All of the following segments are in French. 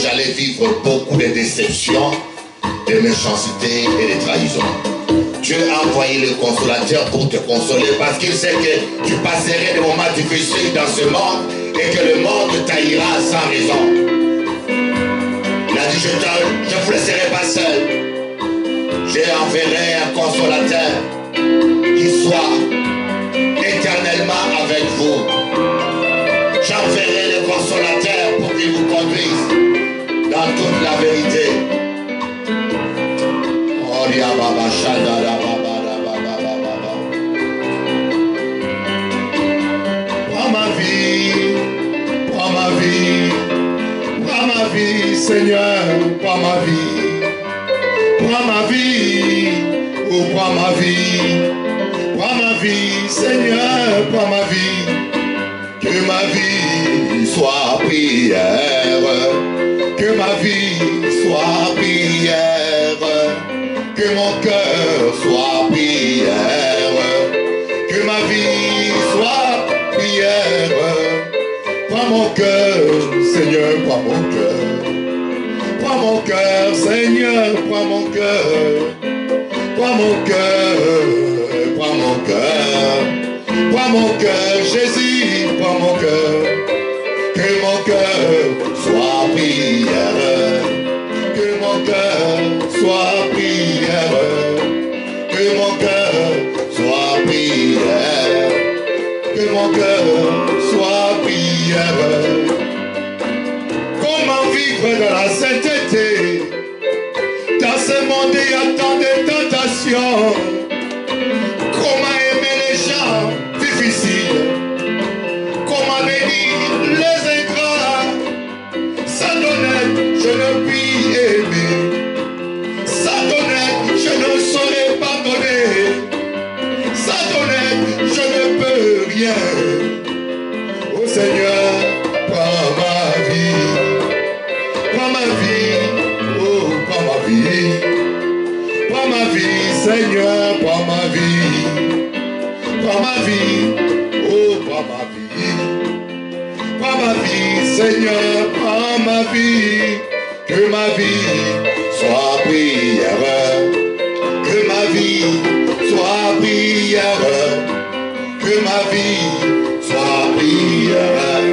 j'allais vivre beaucoup de déceptions, de méchanceté et de trahison. Dieu a envoyé le consolateur pour te consoler parce qu'il sait que tu passerais des moments difficiles dans ce monde et que le monde t'haïra sans raison. Il a dit, je ne vous laisserai pas seul. J'enverrai un consolateur qui soit éternellement avec vous. J'enverrai le consolateur pour qu'il vous conduise dans toute la vérité. Prends ma vie, prends ma vie, prends ma vie, Seigneur, prends ma vie. Prends ma vie, oh prends ma vie, Seigneur, prends ma vie. Que ma vie soit prière, que ma vie soit prière, que mon cœur soit prière, que ma vie soit prière. Prends mon cœur, Seigneur, prends mon cœur. Prends mon cœur, Seigneur, prends mon cœur. Prends mon cœur, prends mon cœur. Prends mon cœur, Jésus, prends mon cœur. Que mon cœur soit prière. Que mon cœur soit prière. Que mon cœur soit prière. Que mon cœur soit prière. Comment vivre dans la sainteté? Dans ce monde il y a tant de tentations. Comment aimer les gens difficiles? Comment bénir les ingrats? Sans honnête, je ne puis aimer. Sans honnête, je ne saurais pardonner. Sans honnête, je ne peux rien. Oh Seigneur, prends ma vie. Prends ma vie, oh, prends ma vie. Prends ma vie, Seigneur, prends ma vie. Prends ma vie, oh, prends ma vie. Prends ma vie, Seigneur, prends ma vie. Que ma vie soit prière. Que ma vie soit prière. Que ma vie soit prière.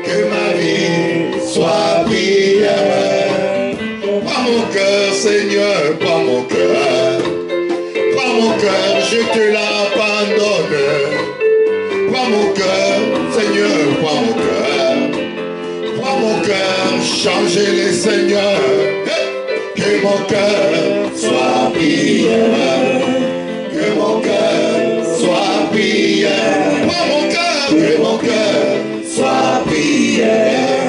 Que ma vie soit prière. Prends mon cœur, Seigneur, prends mon cœur. Prends mon cœur, je te l'abandonne. Prends mon cœur, Seigneur, prends mon cœur. Prends mon cœur, changez-les, Seigneur. Que mon cœur soit prière. Que mon cœur soit prière. Prends mon cœur, que mon cœur soit prière.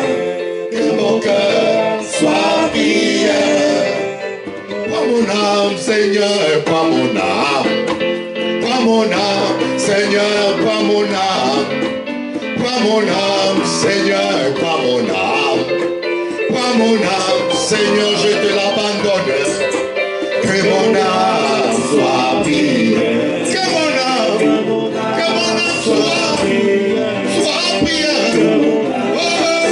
Que mon cœur soit prière. Prends mon âme, Seigneur, prends mon âme. Prends mon âme, Seigneur, prends mon âme. Prends mon âme, Seigneur, prends mon âme. Prends mon âme, Seigneur, je te l'abandonne. Que mon âme soit prière. Que mon âme soit prière. Soit prière. Oh,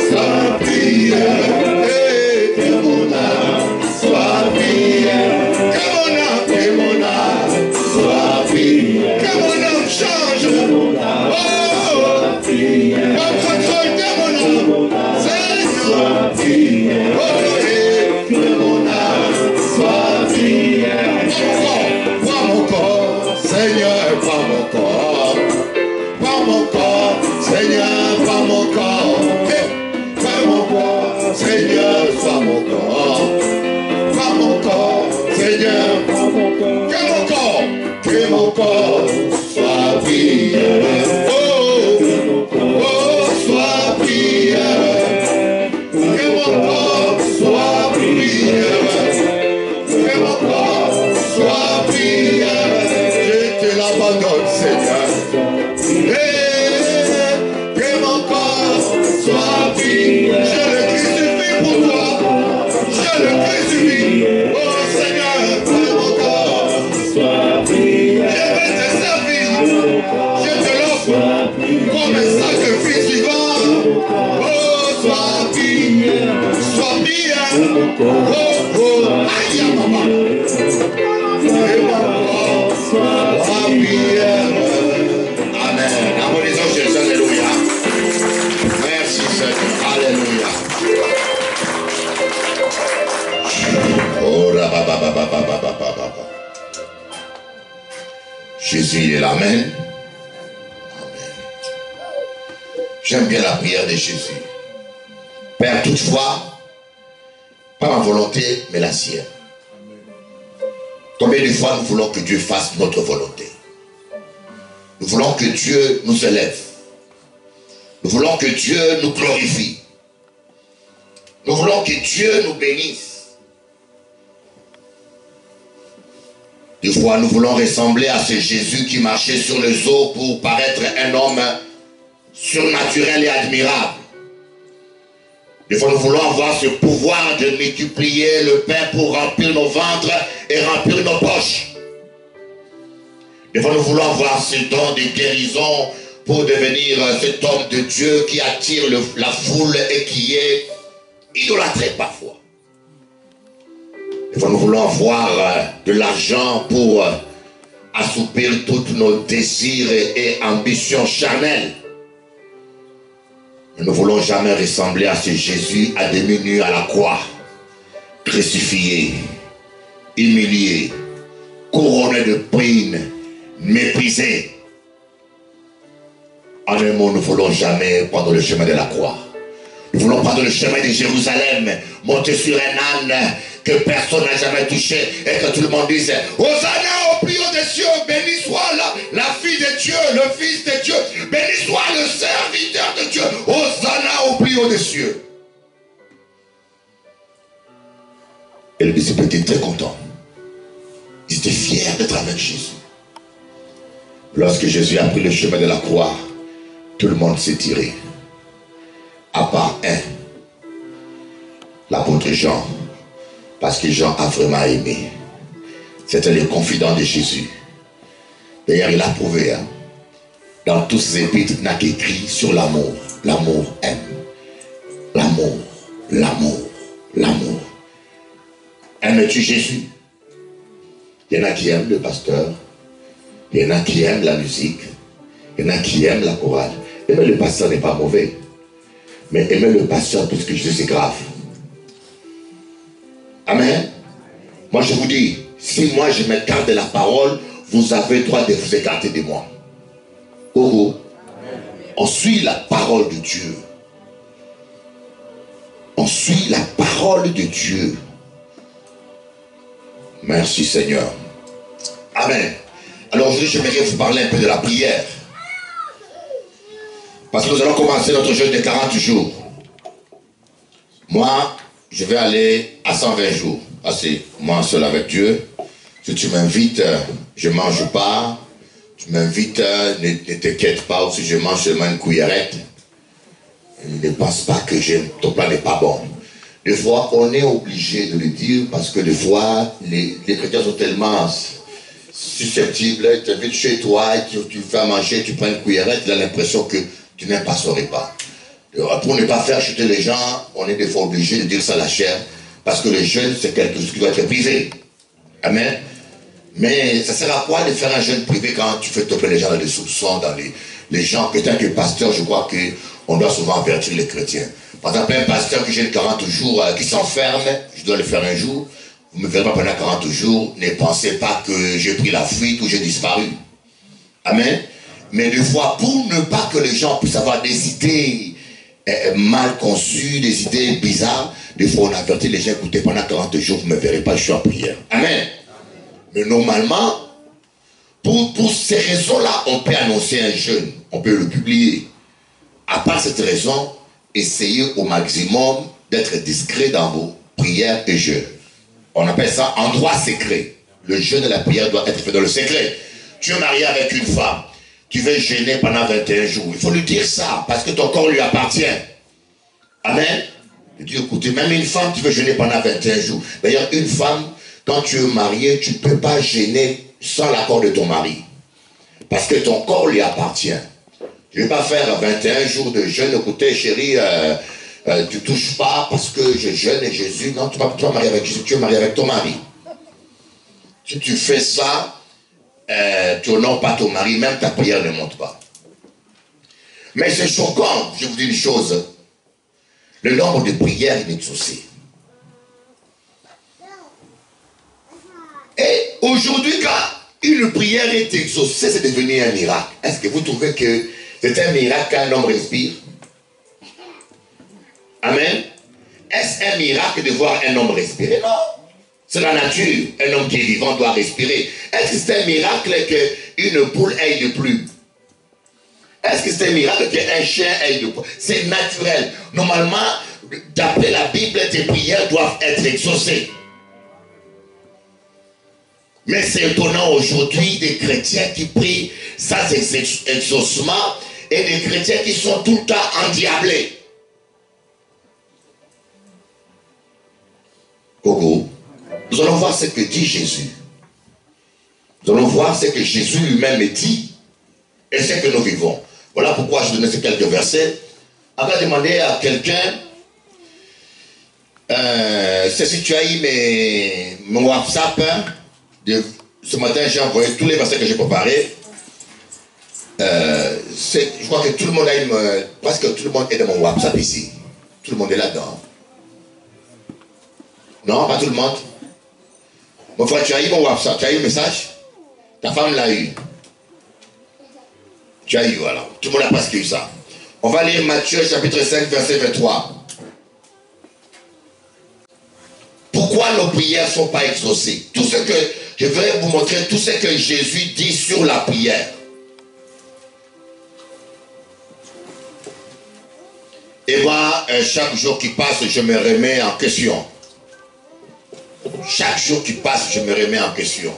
soit prière. Que mon âme soit prière. Que mon âme soit prière. Que mon âme change. Oh, prends contrôle de mon âme. Seigneur, prière. Oh, que mon âme soit prière. Prends mon corps, Seigneur, prends mon corps. Prends mon corps, Seigneur, prends mon corps. Prends mon corps, Seigneur, sois mon corps. Prends mon corps, Seigneur, prends mon corps. Que mon corps soit prière. Oh, sois prière. Que mon corps soit prière. Que mon corps soit prière. Je te l'abandonne, Seigneur. Que mon corps soit prière. Je le crucifie pour toi. Je le crucifie. Oh Seigneur, que mon corps soit prière. Je vais te servir. Amen. Applaudissons Jésus. Alléluia. Merci Seigneur. Alléluia. Oh, Jésus, il est là. Amen. J'aime bien la prière de Jésus. Père, toutefois, pas ma volonté, mais la sienne. Combien de fois nous voulons que Dieu fasse notre volonté? Nous voulons que Dieu nous élève. Nous voulons que Dieu nous glorifie. Nous voulons que Dieu nous bénisse. Des fois, nous voulons ressembler à ce Jésus qui marchait sur les eaux pour paraître un homme surnaturel et admirable. Des fois, nous voulons avoir ce pouvoir de multiplier le pain pour remplir nos ventres et remplir nos poches. Des fois, nous voulons avoir ce don de guérison pour devenir cet homme de Dieu qui attire la foule et qui est idolâtré parfois. Des fois, nous voulons avoir de l'argent pour assoupir tous nos désirs et ambitions charnelles. Nous ne voulons jamais ressembler à ce Jésus à demi nu à la croix, crucifié, humilié, couronné de prines, méprisé. En un mot, nous ne voulons jamais prendre le chemin de la croix. Nous voulons prendre le chemin de Jérusalem, monter sur un âne que personne n'a jamais touché et que tout le monde dise Hosanna au plus haut des cieux, béni soit la fille de Dieu, le fils de Dieu, béni soit le serviteur de Dieu, Hosanna au plus haut des cieux. Et le disciple était très content. Il était fier d'être avec Jésus. Lorsque Jésus a pris le chemin de la croix, tout le monde s'est tiré. À part un, l'apôtre Jean, parce que Jean a vraiment aimé. C'était le confident de Jésus. D'ailleurs, il a prouvé, dans tous ses épîtres, il n'a qu'écrit sur l'amour. L'amour aime. L'amour, l'amour, l'amour. Aimes-tu Jésus? Il y en a qui aiment le pasteur. Il y en a qui aiment la musique. Il y en a qui aiment la chorale. Aimer le pasteur n'est pas mauvais. Mais aimer le pasteur parce que Jésus, c'est grave. Amen. Moi, je vous dis, si moi je m'écarte de la parole, vous avez le droit de vous écarter de moi. Oh, on suit la parole de Dieu. On suit la parole de Dieu. Merci Seigneur. Amen. Alors aujourd'hui, j'aimerais vous parler un peu de la prière. Parce que nous allons commencer notre jeûne de 40 jours. Moi, je vais aller à 120 jours. Ah, c'est moi seul avec Dieu. Si tu m'invites, je ne mange pas. Tu m'invites, ne t'inquiète pas. Ou si je mange seulement une cuillerette, ne pense pas que ton plan n'est pas bon. Des fois, on est obligé de le dire parce que des fois, les chrétiens sont tellement susceptibles. Tu t'invites chez toi, et tu fais manger, tu prends une cuillerette, tu as l'impression que tu n'aimes pas ce repas. Pour ne pas faire chuter les gens, on est des fois obligé de dire ça à la chair, parce que le jeûne, c'est quelque chose qui doit être privé. Amen. Mais ça sert à quoi de faire un jeûne privé quand tu fais tomber les gens dans les soupçons, dans les gens, peut-être que pasteur, je crois qu'on doit souvent avertir les chrétiens. Par exemple, un pasteur qui gêne 40 jours, qui s'enferme, je dois le faire un jour, vous ne me verrez pas pendant 40 jours, ne pensez pas que j'ai pris la fuite ou j'ai disparu. Amen. Mais des fois, pour ne pas que les gens puissent avoir des idées mal conçues, des idées bizarres, des fois on avertit les gens, écoutez, pendant 40 jours, vous ne me verrez pas, je suis en prière. Amen. Mais normalement, pour ces raisons-là, on peut annoncer un jeûne, on peut le publier. À part cette raison, essayez au maximum d'être discret dans vos prières et jeûnes. On appelle ça endroit secret. Le jeûne et la prière doivent être faits dans le secret. Tu es marié avec une femme. Tu veux jeûner pendant 21 jours. Il faut lui dire ça, parce que ton corps lui appartient. Amen. Je dis, écoutez, même une femme, tu veux jeûner pendant 21 jours. D'ailleurs, une femme, quand tu es marié, tu ne peux pas jeûner sans l'accord de ton mari. Parce que ton corps lui appartient. Je ne vais pas faire 21 jours de jeûne. Écoutez, chérie, tu ne touches pas parce que je jeûne et Jésus. Non, tu ne vas pas marier avec Jésus, tu es marié avec ton mari. Si tu fais ça, tu n'honores pas ton mari, même ta prière ne monte pas. Mais c'est choquant, je vous dis une chose. Le nombre de prières inexaucées. Et aujourd'hui, quand une prière est exaucée, c'est devenu un miracle. Est-ce que vous trouvez que c'est un miracle qu'un homme respire? Amen. Est-ce un miracle de voir un homme respirer? Non. C'est la nature. Un homme qui est vivant doit respirer. Est-ce que c'est un miracle qu'une poule aille de plus? Est-ce que c'est un miracle qu'un chien aille de plus? C'est naturel. Normalement, d'après la Bible, tes prières doivent être exaucées. Mais c'est étonnant aujourd'hui des chrétiens qui prient sans exaucement et des chrétiens qui sont tout le temps endiablés. Coco, nous allons voir ce que dit Jésus. Nous allons voir ce que Jésus lui-même dit et ce que nous vivons. Voilà pourquoi je donnais ces quelques versets. On va demander à quelqu'un, si tu as eu mon WhatsApp, ce matin j'ai envoyé tous les versets que j'ai préparés. Je crois que tout le monde a presque tout le monde est dans mon WhatsApp ici. Tout le monde est là-dedans. Non, pas tout le monde. Mon frère, tu as eu mon WhatsApp, tu as eu le message? Ta femme l'a eu. Tu as eu, voilà. Tout le monde a presque eu ça. On va lire Matthieu chapitre 5, verset 23. Pourquoi nos prières ne sont pas exaucées? Tout ce que je vais vous montrer, tout ce que Jésus dit sur la prière. Et moi, chaque jour qui passe, je me remets en question. Chaque jour qui passe, je me remets en question.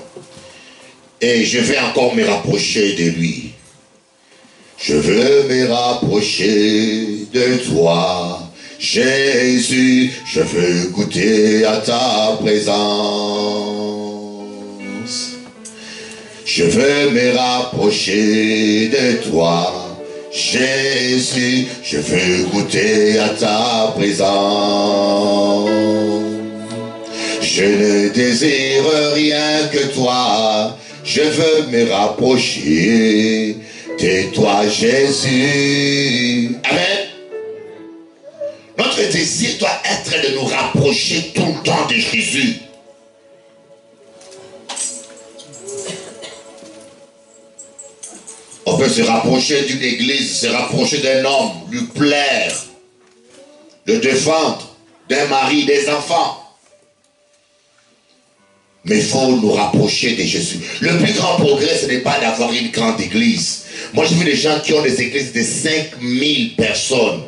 Et je vais encore me rapprocher de lui. Je veux me rapprocher de toi, Jésus. Je veux goûter à ta présence. Je veux me rapprocher de toi, Jésus. Je veux goûter à ta présence. Je ne désire rien que toi, je veux me rapprocher de toi, Jésus. Amen. Notre désir doit être de nous rapprocher tout le temps de Jésus. On peut se rapprocher d'une église, se rapprocher d'un homme, lui plaire, le défendre, d'un mari, des enfants. Mais il faut nous rapprocher de Jésus. Le plus grand progrès, ce n'est pas d'avoir une grande église. Moi, j'ai vu des gens qui ont des églises de 5000 personnes.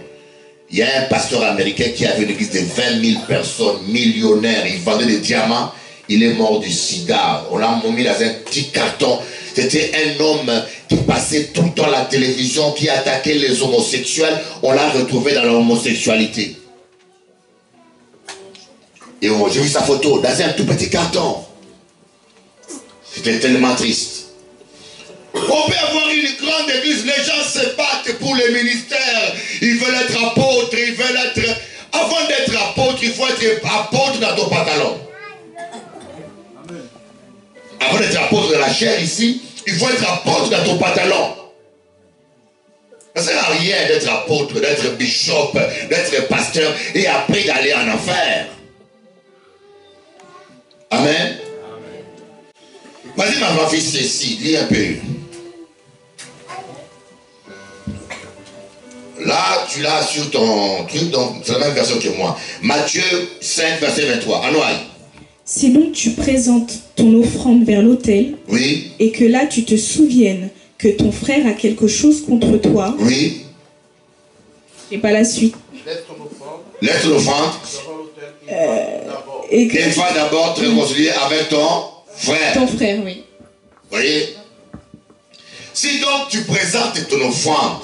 Il y a un pasteur américain qui avait une église de 20 000 personnes, millionnaire. Il vendait des diamants. Il est mort du sida. On l'a mis dans un petit carton. C'était un homme qui passait tout le temps à la télévision, qui attaquait les homosexuels. On l'a retrouvé dans l'homosexualité. Et j'ai vu sa photo dans un tout petit carton. C'était tellement triste. On peut avoir une grande église, les gens se battent pour les ministères. Ils veulent être apôtres, ils veulent être... Avant d'être apôtre, il faut être apôtre dans ton pantalon. Avant d'être apôtre de la chair ici, il faut être apôtre dans ton pantalon. Ça ne sert à rien d'être apôtre, d'être bishop, d'être pasteur et après d'aller en enfer. Amen. Vas-y, ma fille, ici, lis un peu. Là, tu l'as sur ton truc, donc c'est la même version que moi. Matthieu 5, verset 23. Anoï. Si donc tu présentes ton offrande vers l'autel, oui, et que là tu te souviennes que ton frère a quelque chose contre toi, oui, j'ai pas la suite. Laisse ton offrande. Et que va d'abord te réconcilier avec ton frère. Ton frère, oui. Vous voyez? Si donc tu présentes ton offrande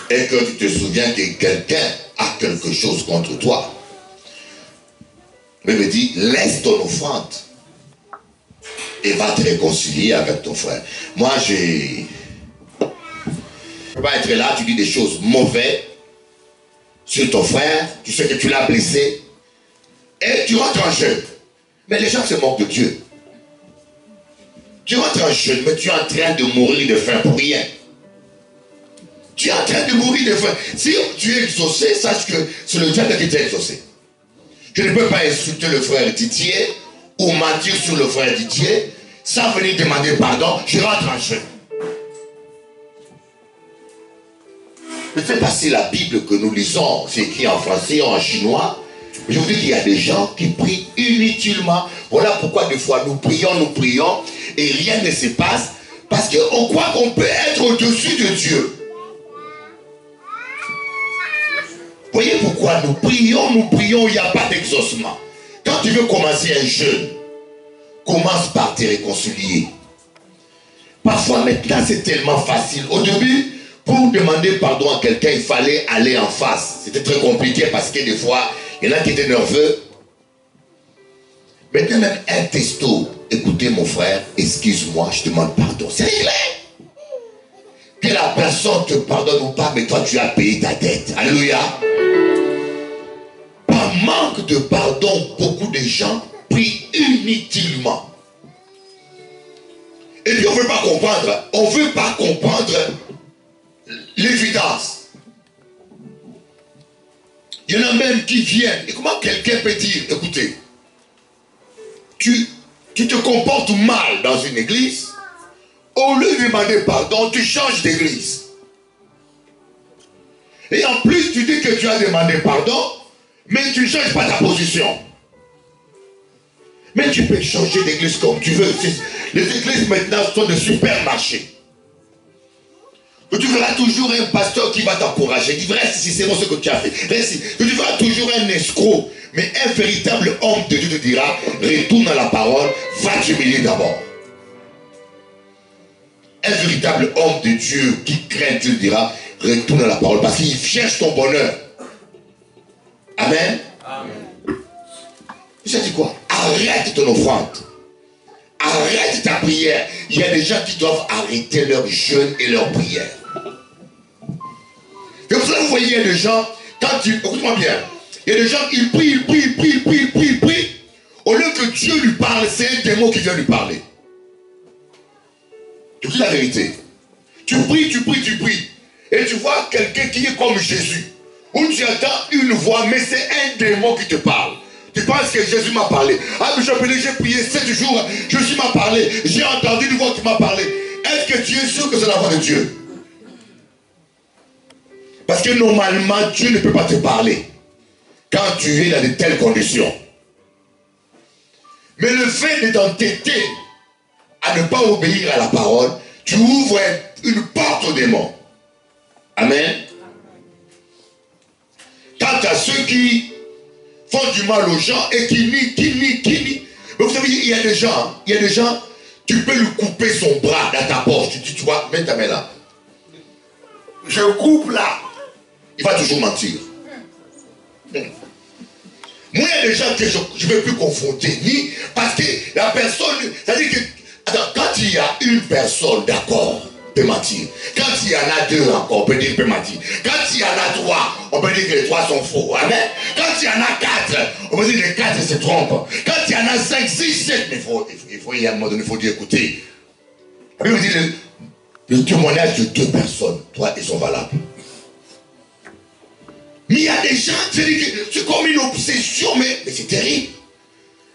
et que tu te souviens que quelqu'un a quelque chose contre toi, Bible dit, laisse ton offrande et va te réconcilier avec ton frère. Moi, je ne peux pas être là, tu dis des choses mauvaises sur ton frère, tu sais que tu l'as blessé, et tu rentres en jeûne. Mais les gens se moquent de Dieu. Tu rentres en jeûne, mais tu es en train de mourir de faim pour rien. Tu es en train de mourir de faim. Si tu es exaucé, sache que c'est le diable qui t'a exaucé. Tu ne peux pas insulter le frère Didier ou mentir sur le frère Didier sans venir demander pardon. Je rentre en jeûne. Je ne sais pas si la Bible que nous lisons, c'est écrit en français ou en chinois. Je vous dis qu'il y a des gens qui prient inutilement. Voilà pourquoi des fois nous prions et rien ne se passe. Parce qu'on croit qu'on peut être au-dessus de Dieu. Voyez pourquoi nous prions, il n'y a pas d'exaucement. Quand tu veux commencer un jeûne, commence par te réconcilier. Parfois maintenant c'est tellement facile. Au début, pour demander pardon à quelqu'un, il fallait aller en face. C'était très compliqué parce que des fois, il y en a qui étaient nerveux. Maintenant même un texto, écoutez mon frère, excuse-moi, je demande pardon. C'est réglé. Que la personne te pardonne ou pas, mais toi tu as payé ta dette. Alléluia. Par manque de pardon, beaucoup de gens prient inutilement. Et puis on ne veut pas comprendre. On ne veut pas comprendre l'évidence. Il y en a même qui viennent. Et comment quelqu'un peut dire, écoutez, tu te comportes mal dans une église, au lieu de demander pardon, tu changes d'église. Et en plus, tu dis que tu as demandé pardon, mais tu ne changes pas ta position. Mais tu peux changer d'église comme tu veux. Les églises maintenant sont des supermarchés. Tu verras toujours un pasteur qui va t'encourager. Il reste si c'est ce que tu as fait. Reste. Tu verras toujours un escroc. Mais un véritable homme de Dieu te dira, retourne à la parole, va t'humilier d'abord. Un véritable homme de Dieu qui craint Dieu dira, retourne à la parole parce qu'il cherche ton bonheur. Amen. Amen. Ça dit quoi? Arrête ton offrande. Arrête ta prière. Il y a des gens qui doivent arrêter leur jeûne et leur prière. Et pour ça, vous voyez, il y a des gens, quand tu... Écoute-moi bien. Il y a des gens, ils prient. Au lieu que Dieu lui parle, c'est un démon qui vient lui parler. Je dis la vérité. Tu pries. Et tu vois quelqu'un qui est comme Jésus. Où tu entends une voix, mais c'est un démon qui te parle. Tu penses que Jésus m'a parlé. Ah, mais j'ai prié 7 jours. Jésus m'a parlé. J'ai entendu une voix qui m'a parlé. Est-ce que tu es sûr que c'est la voix de Dieu? Parce que normalement, Dieu ne peut pas te parler quand tu es dans de telles conditions. Mais le fait de t'entêter à ne pas obéir à la parole, tu ouvres une porte au démon. Amen. Quant à ceux qui font du mal aux gens et qui nient. Mais vous savez, il y a des gens, tu peux lui couper son bras dans ta poche. Tu vois, mets ta main là. Je coupe là. Il va toujours mentir. Moi, il y a des gens que je ne vais plus confronter. Ni parce que la personne, c'est-à-dire que, attends, quand il y a une personne, d'accord, peut mentir. Quand il y en a 2 encore, on peut dire qu'il peut mentir. Quand il y en a 3, on peut dire que les 3 sont faux. Amen. Quand il y en a 4, on peut dire que les 4 se trompent. Quand il y en a 5, 6, 7, mais il y a un moment donné, il faut dire, écoutez. La Bible dit le témoignage de 2 personnes, 3, ils sont valables. Mais il y a des gens, c'est comme une obsession, mais c'est terrible.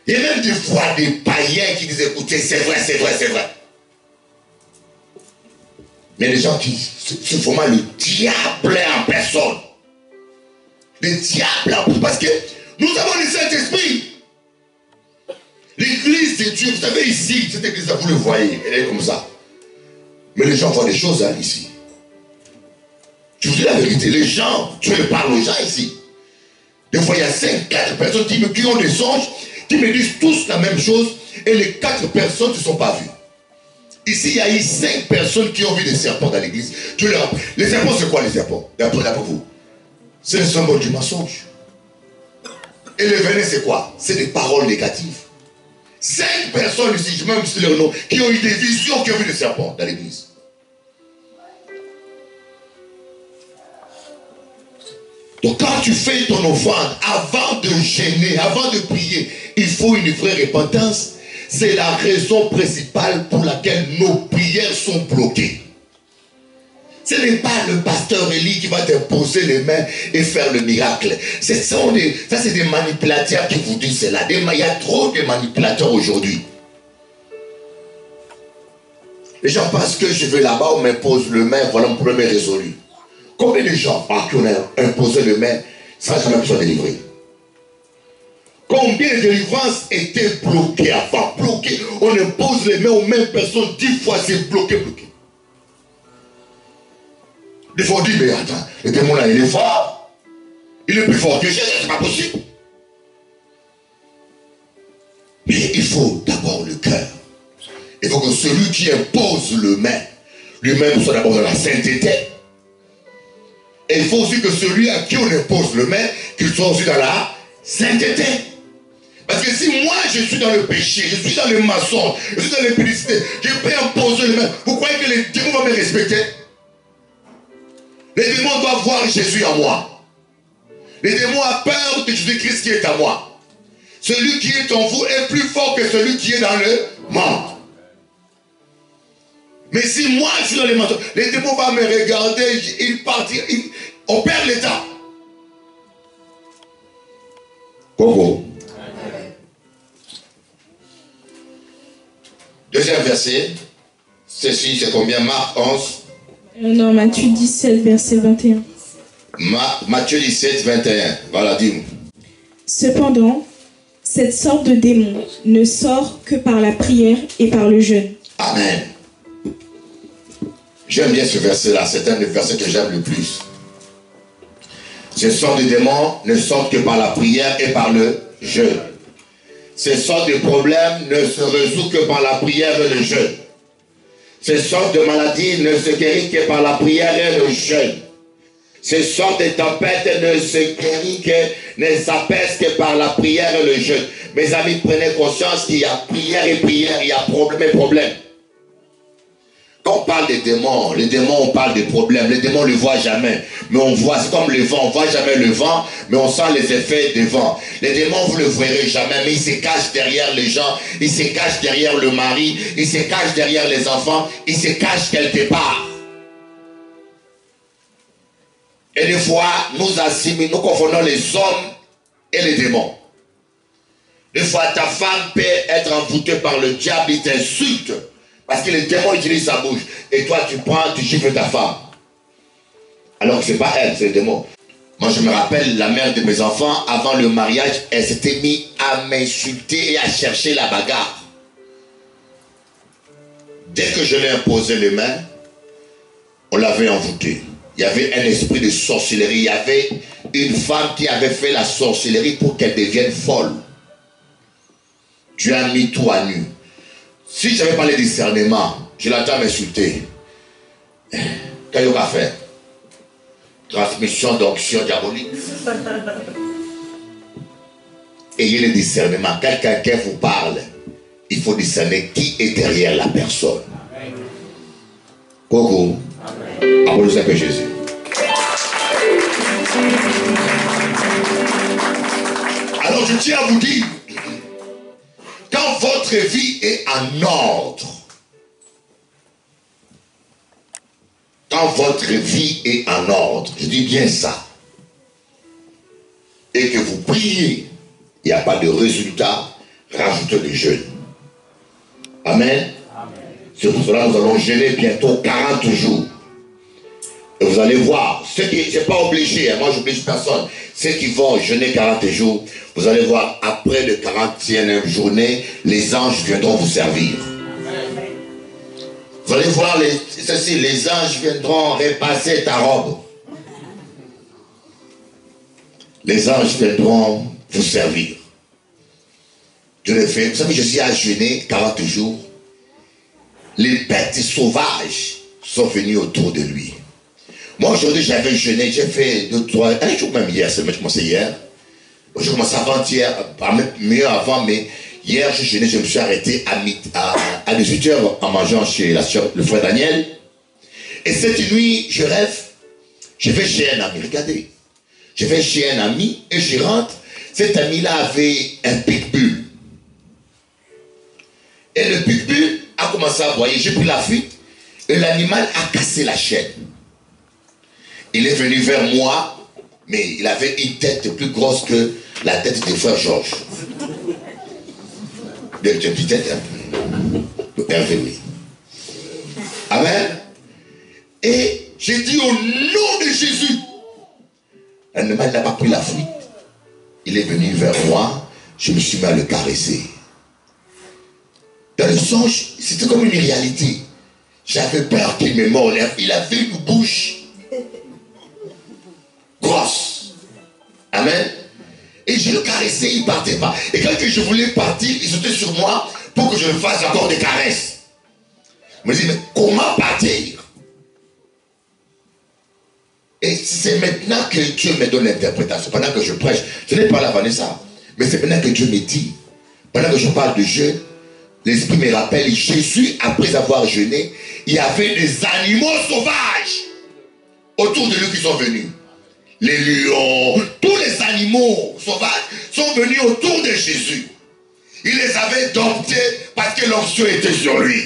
Il y a même des fois des païens qui disent, écoutez, c'est vrai. Mais les gens qui, c'est vraiment le diable en personne. Le diable en personne. Parce que nous avons le Saint-Esprit. L'église de Dieu, vous savez ici, cette église, vous le voyez, elle est comme ça. Mais les gens voient des choses hein, ici. Je vous dis la vérité, les gens, Dieu parle aux gens ici. Des fois, il y a 5, 4 personnes qui ont des songes, qui me disent tous la même chose, et les 4 personnes ne se sont pas vues. Ici, il y a eu 5 personnes qui ont vu des serpents dans l'église. Les serpents, c'est quoi les serpents? D'après vous, c'est le symbole du mensonge. Et le venin, c'est quoi? C'est des paroles négatives. 5 personnes ici, je vais même citer leur nom, qui ont eu des visions, qui ont vu des serpents dans l'église. Donc quand tu fais ton offrande, avant de gêner, avant de prier, il faut une vraie repentance. C'est la raison principale pour laquelle nos prières sont bloquées. Ce n'est pas le pasteur Élie qui va t'imposer les mains et faire le miracle. Ça, c'est des manipulateurs qui vous disent cela. Il y a trop de manipulateurs aujourd'hui. Les gens pensent que je vais là-bas, on m'impose le main, voilà mon problème est résolu. Combien de gens qui ont imposé le main sans jamais besoin de délivrer? Combien de délivrances étaient bloquées avant? Bloquées. On impose les mains aux mêmes personnes 10 fois, c'est bloqué. Des fois on dit, mais attends, le démon là, il est fort. Il est plus fort que Jésus, c'est pas possible. Mais il faut d'abord le cœur. Il faut que celui qui impose le main, lui-même soit d'abord dans la sainteté. Et il faut aussi que celui à qui on impose le main, qu'il soit aussi dans la sainteté. Parce que si moi je suis dans le péché, je suis dans le mensonge, je suis dans l'impudicité, je peux imposer le main, vous croyez que les démons vont me respecter? Les démons doivent voir Jésus en moi. Les démons ont peur de Jésus-Christ qui est en moi. Celui qui est en vous est plus fort que celui qui est dans le monde. Mais si moi je suis dans les mensonges, les démons vont me regarder, ils partent, on perd l'état. Coco. Deuxième verset. Ceci, c'est combien? Marc 11. Non, Matthieu 17, verset 21. Matthieu 17, 21. Voilà, dis-moi. Cependant, cette sorte de démon ne sort que par la prière et par le jeûne. Amen. J'aime bien ce verset-là. C'est un des versets que j'aime le plus. Ces sortes de démons ne sortent que par la prière et par le jeûne. Ces sortes de problèmes ne se résolvent que par la prière et le jeûne. Ces sortes de maladies ne se guérissent que par la prière et le jeûne. Ces sortes de tempêtes ne se guérissent que, ne s'apaisent que par la prière et le jeûne. Mes amis, prenez conscience qu'il y a prière et prière, il y a problème et problème. Quand on parle des démons, les démons, on parle des problèmes. Les démons ne le voient jamais. Mais on voit, c'est comme le vent. On ne voit jamais le vent, mais on sent les effets du vent. Les démons, vous ne le verrez jamais, mais ils se cachent derrière les gens. Ils se cachent derrière le mari. Ils se cachent derrière les enfants. Ils se cachent quelque part. Et des fois, nous assimilons, nous confondons les hommes et les démons. Des fois, ta femme peut être envoûtée par le diable, il t'insulte. Parce que les démons utilisent sa bouche. Et toi, tu prends, tu gifles ta femme. Alors que ce n'est pas elle, c'est le démon. Moi, je me rappelle, la mère de mes enfants, avant le mariage, elle s'était mise à m'insulter et à chercher la bagarre. Dès que je lui ai imposé les mains, on l'avait envoûtée. Il y avait un esprit de sorcellerie. Il y avait une femme qui avait fait la sorcellerie pour qu'elle devienne folle. Tu as mis tout à nu. Si j'avais parlé de discernement, je l'attends m'insulter. Qu'est-ce qu'il va faire? Transmission d'onction diabolique. Ayez le discernement. Quand quelqu'un vous parle, il faut discerner qui est derrière la personne. Coco. Applaudissez un peu Jésus. Alors je tiens à vous dire, quand votre vie est en ordre, quand votre vie est en ordre, je dis bien ça, et que vous priez, il n'y a pas de résultat, rajoutez le jeûne. Amen. C'est pour cela que nous allons jeûner bientôt 40 jours. Et vous allez voir, ceux qui, c'est pas obligé, hein, moi j'oblige personne, ceux qui vont jeûner 40 jours, vous allez voir, après le 40e journée, les anges viendront vous servir. Vous allez voir, ceci, les anges viendront repasser ta robe. Les anges viendront vous servir. Je le fais, vous savez, je suis à jeûner 40 jours. Les bêtes sauvages sont venues autour de lui. Moi aujourd'hui j'avais jeûné, j'ai fait 2, 3, un jour même hier, c'est commencé hier. Je commençais avant-hier, mieux avant, mais hier j'ai jeûné, je me suis arrêté à 18h en mangeant chez le frère Daniel. Et cette nuit, je rêve, je vais chez un ami, regardez. Je vais chez un ami et je rentre. Cet ami-là avait un pitbull. Et le pitbull a commencé à aboyer. J'ai pris la fuite et l'animal a cassé la chaîne. Il est venu vers moi, mais il avait une tête plus grosse que la tête de frère Georges. De une petite tête un peu. Hervé, oui. Amen. Et j'ai dit au nom de Jésus. L'animal n'a pas pris la fuite. Il est venu vers moi. Je me suis mis à le caresser. Dans le songe, c'était comme une réalité. J'avais peur qu'il me morde. Il avait une bouche grosse. Amen. Et je le caressais, il ne partait pas. Et quand je voulais partir, il sautait sur moi pour que je le fasse encore des caresses. Je me dis, mais comment partir? Et c'est maintenant que Dieu me donne l'interprétation. Pendant que je prêche, ce n'est pas la Vanessa, mais c'est maintenant que Dieu me dit. Pendant que je parle de jeûne, l'Esprit me rappelle, Jésus, après avoir jeûné, il y avait des animaux sauvages autour de lui qui sont venus. Les lions, tous les animaux sauvages sont venus autour de Jésus. Il les avait domptés parce que l'onction était sur lui.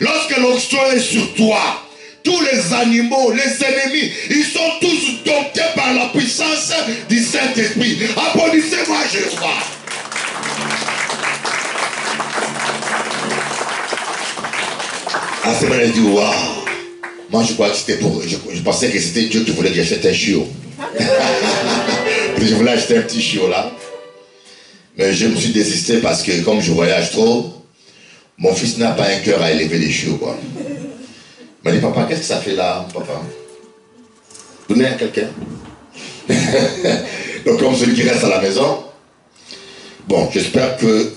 Lorsque l'onction est sur toi, tous les animaux, les ennemis, ils sont tous domptés par la puissance du Saint-Esprit. Applaudissez-moi, je crois. À ce moment-là, il dit, waouh. Moi, je crois que c'était pour. Je pensais que c'était Dieu qui voulait que j'achète un chiot. Je voulais acheter un petit chiot là. Mais je me suis désisté parce que, comme je voyage trop, mon fils n'a pas un cœur à élever des chiots, quoi. Il m'a dit, papa, qu'est-ce que ça fait là, papa? Donnez à quelqu'un. Donc, comme celui qui reste à la maison, bon, j'espère que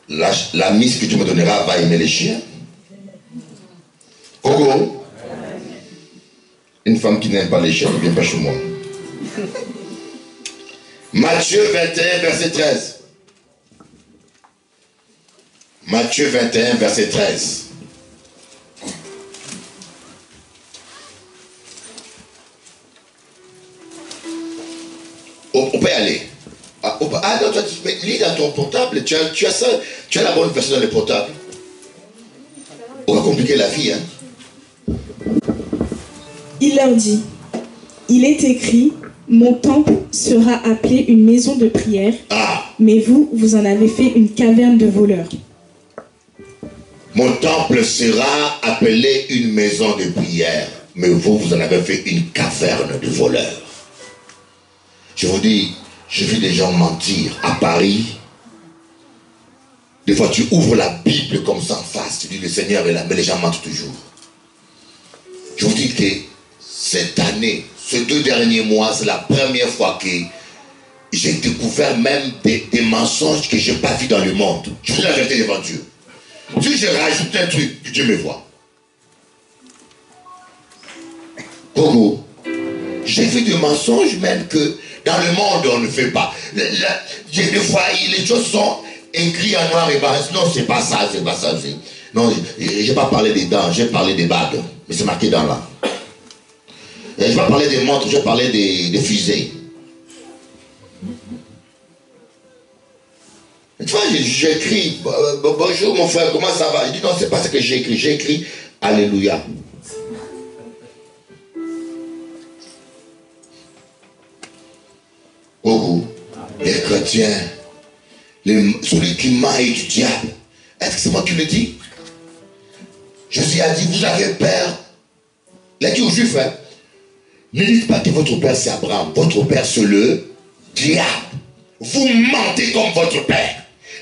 la mise que tu me donneras va aimer les chiens. Coco. Une femme qui n'aime pas les chiens ne vient pas chez moi. Matthieu 21, verset 13. Matthieu 21, verset 13. On peut y aller. Ah non, toi, lis dans ton portable. Tu as ça. Tu as la bonne version dans le portable. On va compliquer la vie, hein. Il leur dit, il est écrit, mon temple sera appelé une maison de prière, mais vous, vous en avez fait une caverne de voleurs. Mon temple sera appelé une maison de prière, mais vous, vous en avez fait une caverne de voleurs. Je vous dis, je vis des gens mentir à Paris. Des fois, tu ouvres la Bible comme ça en face, tu dis le Seigneur est là, mais les gens mentent toujours. Je vous dis que cette année, ces 2 derniers mois, c'est la première fois que j'ai découvert même des mensonges que je n'ai pas vus dans le monde. Je vous dis la vérité devant Dieu. Si je rajoute un truc, Dieu me voit. Coco, j'ai vu des mensonges même que dans le monde on ne fait pas. Des fois, les choses sont écrites en noir et blanc. Non, c'est pas ça, c'est pas ça. Non, je n'ai pas parlé des dents, j'ai parlé des bagues. Mais c'est marqué dans là. Je vais parler des montres, je vais parler des fusées. Tu vois, j'écris, bonjour mon frère, comment ça va? Je dis non, c'est pas ce que j'ai écrit. J'ai écrit Alléluia. Oh, les chrétiens, celui qui maille du diable. Est-ce que c'est moi qui le dis? Jésus a dit, vous avez peur. Il a dit aux Juifs, hein, ne dites pas que votre père c'est Abraham, votre père c'est le diable. Vous mentez comme votre père.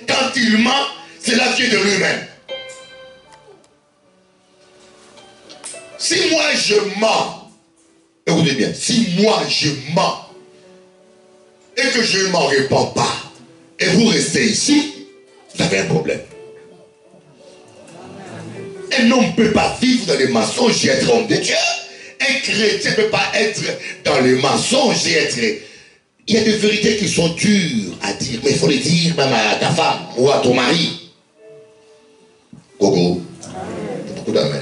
Quand il ment, cela vient de lui-même. Si moi je mens, écoutez bien, si moi je mens et que je ne m'en répands pas et vous restez ici, vous avez un problème. Un homme ne peut pas vivre dans les mensonges et être homme de Dieu. Un chrétien ne peut pas être dans les mensonges et être... Il y a des vérités qui sont dures à dire, mais il faut les dire même à ta femme ou à ton mari. Coco, beaucoup d'amen.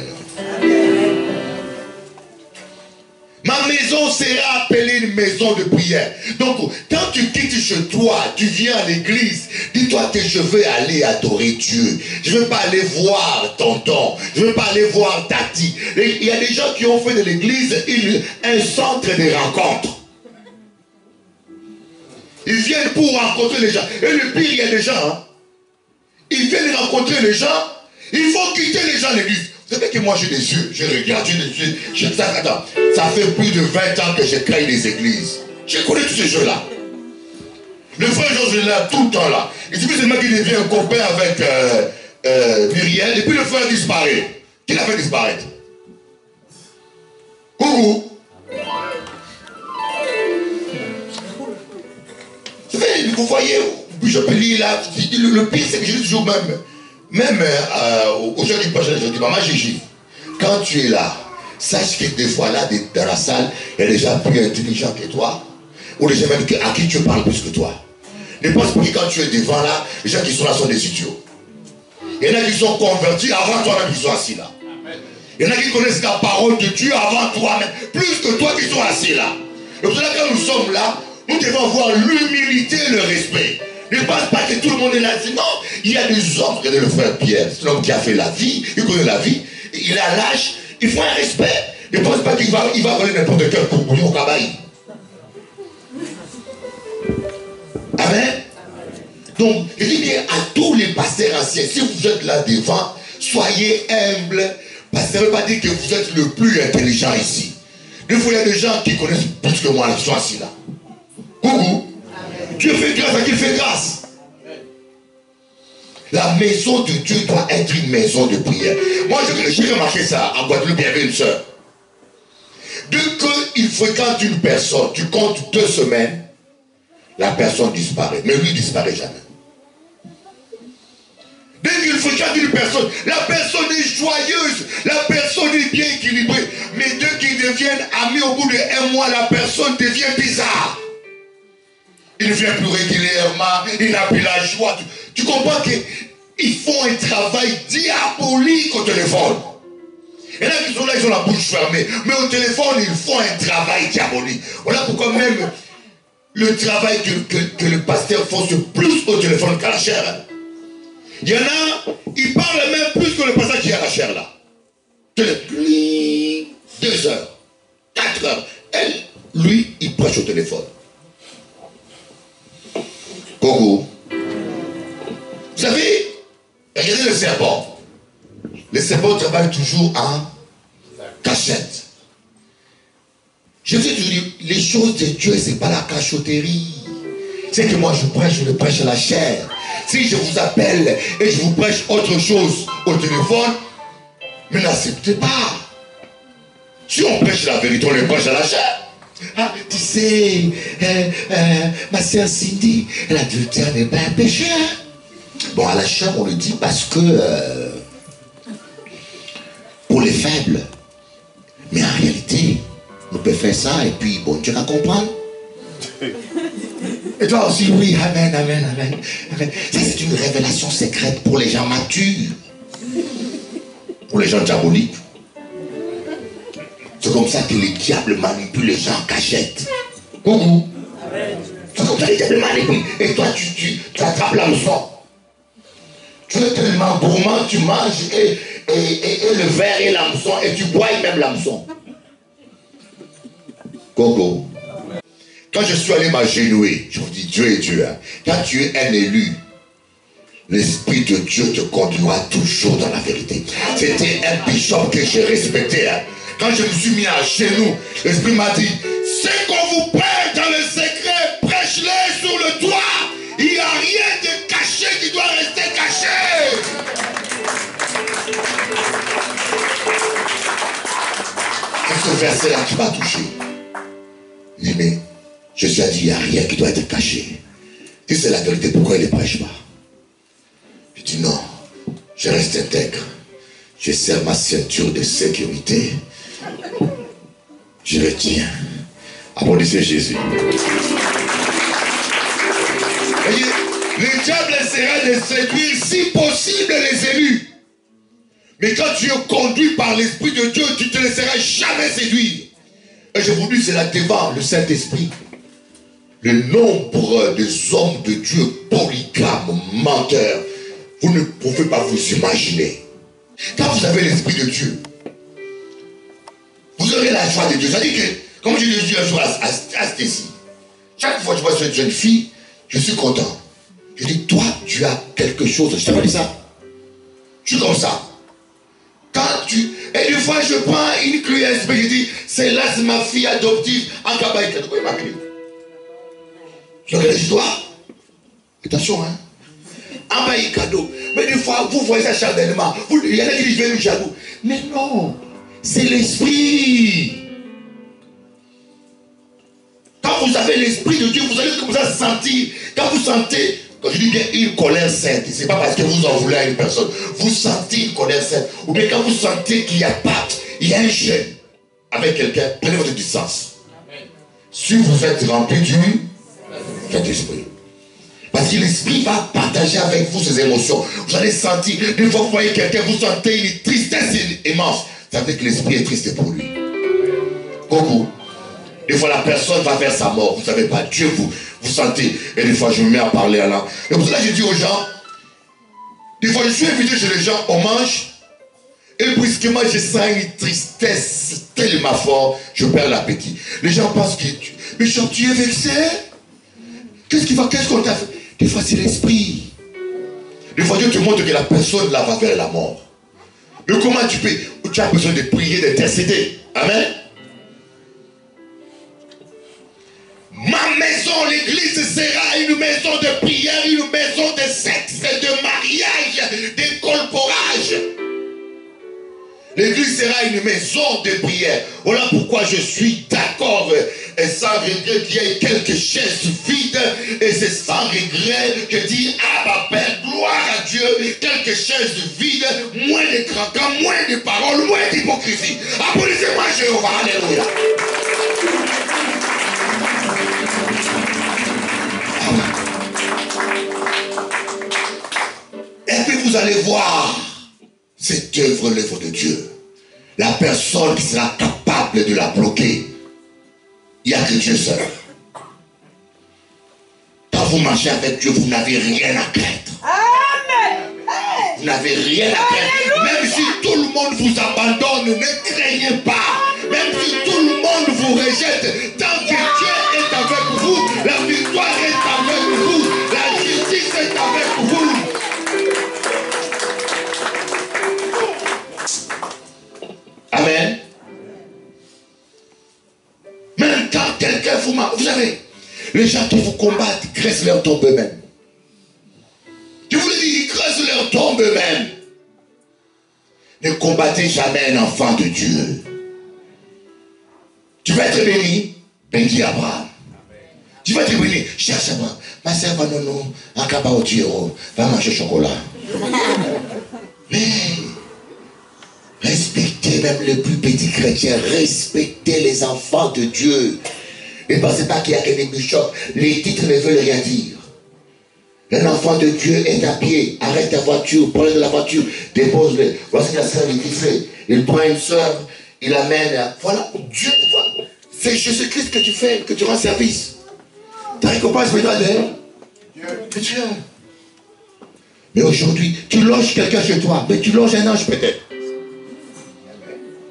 Ma maison maison sera appelée une maison de prière. Donc, quand tu quittes chez toi, tu viens à l'église, dis-toi que je vais aller adorer Dieu. Je ne vais pas aller voir tonton. Je ne vais pas aller voir tati. Il y a des gens qui ont fait de l'église un centre de rencontres. Ils viennent pour rencontrer les gens. Et le pire, il y a des gens, hein, ils viennent rencontrer les gens, ils vont quitter les gens à l'église. Vous savez que moi j'ai des yeux, je regarde, j'ai des yeux, ça fait plus de 20 ans que je crée des églises. Je connais tous ces jeux-là. Le frère Georges est là, tout le temps là. Il suffit seulement qu'il devient un copain avec Muriel, et puis le frère disparaît. Qui l'a fait disparaître? Coucou. Vous voyez, je peux lire là, le pire c'est que je dis toujours même aujourd'hui, je dis, maman Gigi, quand tu es là, sache que des fois là, dans la salle, il y a des gens plus intelligents que toi, ou des gens même à qui tu parles plus que toi. Ne pense pas que quand tu es devant là, les gens qui sont là sont des idiots. Il y en a qui sont convertis avant toi-même qui sont assis là. Il y en a qui connaissent la parole de Dieu avant toi-même, plus que toi qui sont assis là. Et pour cela, quand nous sommes là, nous devons avoir l'humilité et le respect. Ne pense pas que tout le monde est là. Non, il y a des hommes. Regardez le frère Pierre, c'est l'homme qui a fait la vie, il connaît la vie, il a l'âge, il faut un respect. Ne pense pas qu'il va voler n'importe quel coucouillon au cabaye. Amen. Donc, je dis bien à tous les pasteurs anciens, si vous êtes là devant, soyez humbles, parce que ça ne veut pas dire que vous êtes le plus intelligent ici. Des fois, il y a des gens qui connaissent plus que moi, qui sont assis là. Coucou. Dieu fait grâce à qui fait grâce. La maison de Dieu doit être une maison de prière. Moi, j'ai remarqué ça. En Guadeloupe, il y avait une soeur. Dès qu'il fréquente une personne, tu comptes 2 semaines, la personne disparaît. Mais lui, il ne disparaît jamais. Dès qu'il fréquente une personne, la personne est joyeuse, la personne est bien équilibrée. Mais dès qu'ils deviennent amis au bout d'1 mois, la personne devient bizarre. Il ne vient plus régulièrement, il n'a plus la joie. Tu comprends qu'ils font un travail diabolique au téléphone. Et là, ils sont là, ils ont la bouche fermée. Mais au téléphone, ils font un travail diabolique. Voilà pourquoi même le travail que le pasteur fait plus au téléphone qu'à la chair. Il y en a, ils parlent même plus que le pasteur qui est à la chair là. 2 heures, 4 heures. Elle, lui, il prêche au téléphone. Coco. Vous savez, regardez le serpent. Le serpent travaille toujours en cachette. Je vous ai dit, les choses de Dieu, ce n'est pas la cachotterie. C'est que moi, je le prêche à la chair. Si je vous appelle et je vous prêche autre chose au téléphone, mais n'acceptez pas. Si on prêche la vérité, on le prêche à la chair. Ah, tu sais, ma sœur Cindy, l'adultère n'est pas un péché. Bon, à la chair, on le dit parce que pour les faibles. Mais en réalité, on peut faire ça et puis, bon, Dieu va comprendre. Et toi aussi, oui, amen, amen, amen, amen. Ça, c'est une révélation secrète pour les gens matures. Pour les gens diaboliques. C'est comme ça que le diable manipule les gens en cachette. Coucou. C'est comme ça que le diable manipule. Et toi, tu attrapes l'hameçon. Tu es tellement gourmand, tu manges et le verre et l'hameçon et tu bois même l'hameçon. Coco. Quand je suis allé m'agenouiller, je vous dis Dieu est Dieu. Hein. Quand tu es un élu, l'Esprit de Dieu te conduira toujours dans la vérité. C'était un bishop que j'ai respecté. Hein. Quand je me suis mis à genoux, l'Esprit m'a dit, ce qu'on vous prête dans le secret, prêche-le sur le toit. Il n'y a rien de caché qui doit rester caché. Et ce verset-là qui m'a touché. Il dit, mais Jésus a dit, il n'y a rien qui doit être caché. Si c'est la vérité, pourquoi il ne prêche pas? Je dis non, je reste intègre. Je serre ma ceinture de sécurité. Je le tiens. Applaudissez Jésus. Voyez, le diable essaiera de séduire, si possible, les élus. Mais quand tu es conduit par l'Esprit de Dieu, tu ne te laisseras jamais séduire. Et je vous dis, c'est là devant le Saint-Esprit. Le nombre des hommes de Dieu, polygames, menteurs, vous ne pouvez pas vous imaginer. Quand vous avez l'Esprit de Dieu, vous aurez la joie de Dieu. C'est-à-dire que, comme je l'ai dit un jour à Stécie, chaque fois que je vois cette jeune fille, je suis content. Je dis, toi, tu as quelque chose. Je t'ai pas dit ça. Je suis comme ça. Et une fois, je prends une clé esprit, je dis, c'est là, c'est ma fille adoptive. En Kabaï, c'est ma clé. Je regarde l'histoire. Attention, hein. En Baï cadeau. Mais des fois, vous voyez ça charnellement. Il y en a qui disent, je vais nous jaloux. Mais non, c'est l'esprit. Quand vous avez l'esprit de Dieu, vous allez comme ça sentir. Quand vous sentez, quand je dis bien une colère sainte, ce n'est pas parce que vous en voulez à une personne. Vous sentez une colère sainte. Ou bien quand vous sentez qu'il y a un gêne avec quelqu'un, prenez votre distance. Si vous êtes rempli du Saint-Esprit. Parce que l'esprit va partager avec vous ses émotions. Vous allez sentir, des fois vous voyez quelqu'un, vous sentez une tristesse immense. Ça veut dire que l'esprit est triste pour lui. Coucou. Des fois la personne va vers sa mort. Vous ne savez pas, Dieu vous sentez. Et des fois je me mets à parler à l'âme. Et pour cela je dis aux gens, des fois je suis invité chez les gens, on mange. Et brusquement je sens une tristesse tellement fort, je perds l'appétit. Les gens pensent que mais Jean, tu es vexé. Qu'est-ce qu'on t'a fait? Des fois c'est l'esprit. Des fois Dieu te montre que la personne là va vers la mort. Mais comment tu as besoin de prier, d'intercéder? Amen. Ma maison, l'église sera une maison de prière, une maison de sexe, de mariage, de colporage. L'église sera une maison de prière. Voilà pourquoi je suis d'accord et sans regret qu'il y ait quelques chaises vides. Et c'est sans regret que je dis à ma Père, gloire à Dieu, quelques chaises vides, moins de craquants, moins de paroles, moins d'hypocrisie. Applaudissez-moi Jéhovah, alléluia. Et puis vous allez voir cette œuvre, l'œuvre de Dieu. La personne qui sera capable de la bloquer, il n'y a que Dieu seul. Quand vous marchez avec Dieu, vous n'avez rien à craindre. Amen. Vous n'avez rien à craindre. Même si tout le monde vous abandonne, ne craignez pas. Même si tout le monde vous rejette, tant que Dieu est avec vous, la victoire est avec vous, la justice est avec vous. Amen. Même quand quelqu'un vous marque, vous savez, les gens qui vous combattent creusent leur tombe eux-mêmes. Je vous le dis, ils creusent leur tombe eux-mêmes. Ne combattez jamais un enfant de Dieu. Tu vas être béni, bénis Abraham. Tu vas être béni, cherche Abraham. Ma soeur va non, acaba au Dieu, va manger chocolat. Mais respectez même les plus petits chrétiens, respectez les enfants de Dieu. Ne pensez pas qu'il y a que des bishops, les titres ne veulent rien dire. Un enfant de Dieu est à pied, arrête ta voiture, prends de la voiture, dépose-le. Voici la sœur qui fait. Il prend une sœur, il l'amène. Voilà, Dieu, c'est Jésus-Christ que tu fais, que tu rends service. Ta récompense me donne Dieu. Mais aujourd'hui, tu loges quelqu'un chez toi, mais tu loges un ange peut-être.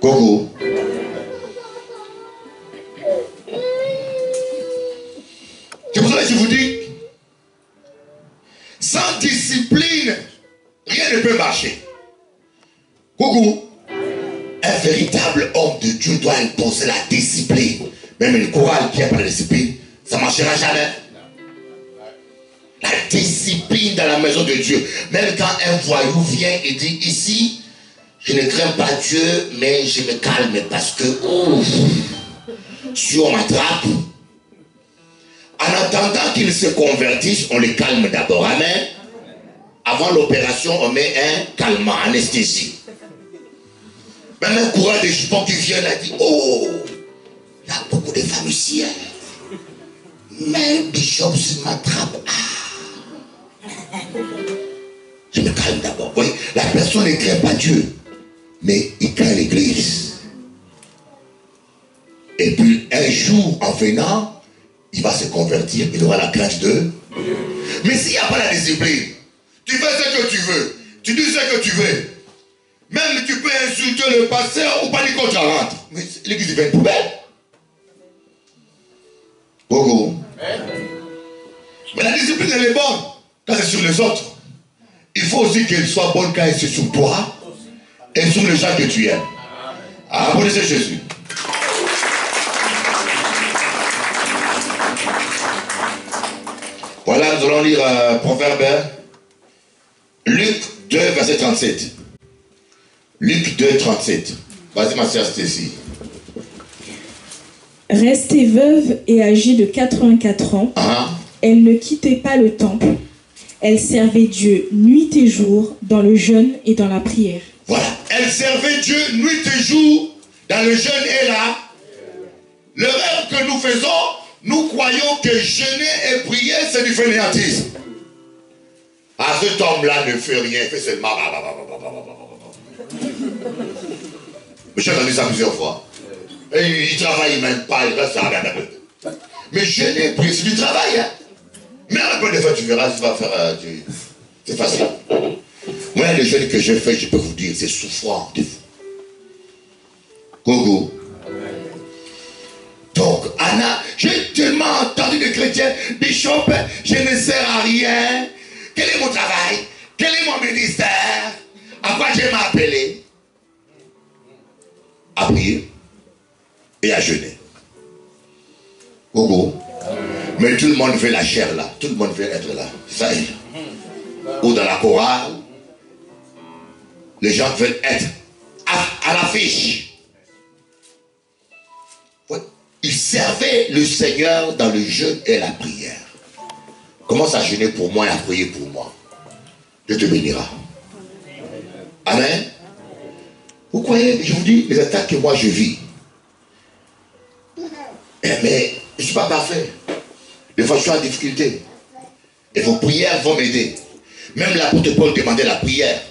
Gogo. C'est pour ça que je vous dis, sans discipline, rien ne peut marcher. Gogo. Un véritable homme de Dieu doit imposer la discipline. Même une chorale qui n'a pas de discipline, ça ne marchera jamais. La discipline dans la maison de Dieu. Même quand un voyou vient et dit ici, je ne crains pas Dieu, mais je me calme parce que si on m'attrape, en attendant qu'il se convertisse, on les calme d'abord. Amen. Avant l'opération, on met un calmant, anesthésie. Même un courant de jupons qui vient là dit, oh, il y a beaucoup de femmes ici. Hein. Mais Bishop se m'attrape. Je me calme d'abord. Oui, la personne ne craint pas Dieu, mais il craint l'église. Et puis un jour, en venant, il va se convertir, il aura la crainte de... Mais s'il n'y a pas la discipline, tu fais ce que tu veux, tu dis ce que tu veux. Même tu peux insulter le pasteur ou pas dire quand tu rentres. Mais l'église devient une poubelle. Bogo. Mais la discipline, elle est bonne quand c'est sur les autres. Il faut aussi qu'elle soit bonne quand c'est sur toi et sur les gens que tu aimes. Applaudissez Jésus. Voilà, nous allons lire Proverbe. Luc 2, verset 37. Luc 2, 37. Vas-y, ma sœur Stécie. Restée veuve et âgée de 84 ans, elle ne quittait pas le temple. Elle servait Dieu nuit et jour dans le jeûne et dans la prière. Voilà, elle servait Dieu nuit et jour dans le jeûne et là. Le rêve que nous faisons, nous croyons que jeûner et prier, c'est du fainéantisme. Ah, cet homme-là ne fait rien, il fait seulement... J'ai entendu ça plusieurs fois. Et il travaille même pas, il reste à la... Mais jeûner et prier, c'est du travail. Hein? Mais un peu de fois, tu verras, tu vas faire... C'est facile. Moi, le jeûne que j'ai fait, je peux vous dire, c'est souffrant de vous. Gogo. Donc, Anna, j'ai tellement entendu de chrétiens, Bishop, je ne sers à rien. Quel est mon travail? Quel est mon ministère? À quoi je m'ai appelé? À prier et à jeûner. Gogo. Mais tout le monde veut la chair là. Tout le monde veut être là. Ça y est. Ou dans la chorale. Les gens veulent être à l'affiche. Ouais. Ils servaient le Seigneur dans le jeûne et la prière. Commence à jeûner pour moi et à prier pour moi. Dieu te bénira. Amen. Vous croyez, je vous dis, les attaques que moi je vis. Mais je ne suis pas parfait. Des fois je suis en difficulté. Et vos prières vont m'aider. Même l'apôtre Paul demandait la prière.